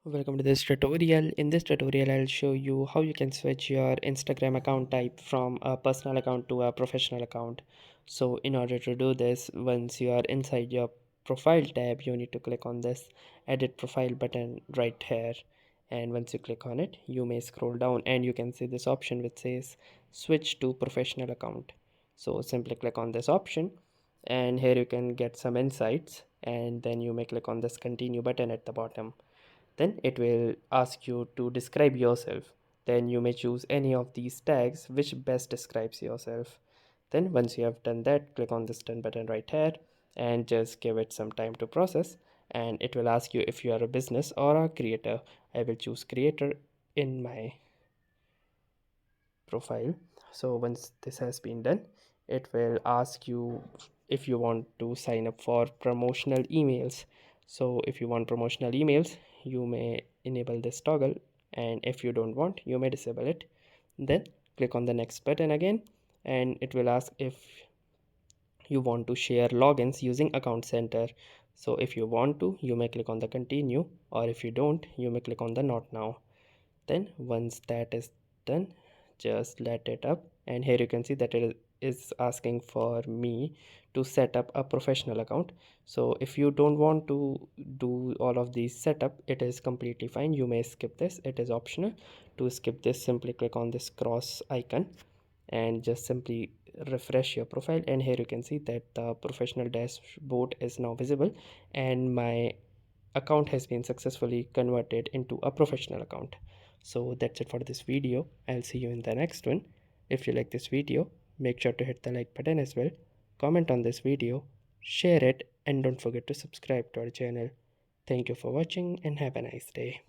Welcome to this tutorial. In this tutorial, I'll show you how you can switch your Instagram account type from a personal account to a professional account. So in order to do this, once you are inside your profile tab, you need to click on this edit profile button right here. And once you click on it, you may scroll down and you can see this option which says switch to professional account. So simply click on this option and here you can get some insights, and then you may click on this continue button at the bottom. Then it will ask you to describe yourself. Then you may choose any of these tags which best describes yourself. Then once you have done that, click on this done button right here and just give it some time to process, and it will ask you if you are a business or a creator. I will choose creator in my profile. So once this has been done, it will ask you if you want to sign up for promotional emails. So if you want promotional emails, you may enable this toggle, and if you don't want, you may disable it. Then click on the next button again, and it will ask if you want to share logins using account center. So if you want to, you may click on the continue, or if you don't, you may click on the not now. Then once that is done, just let it up, and here you can see that it is asking for me to set up a professional account. So if you don't want to do all of these setup, it is completely fine, you may skip this, it is optional. To skip this, simply click on this cross icon and just simply refresh your profile, and here you can see that the professional dashboard is now visible and my account has been successfully converted into a professional account. So that's it for this video. I'll see you in the next one. If you like this video, make sure to hit the like button as well, comment on this video, share it, and don't forget to subscribe to our channel. Thank you for watching and have a nice day.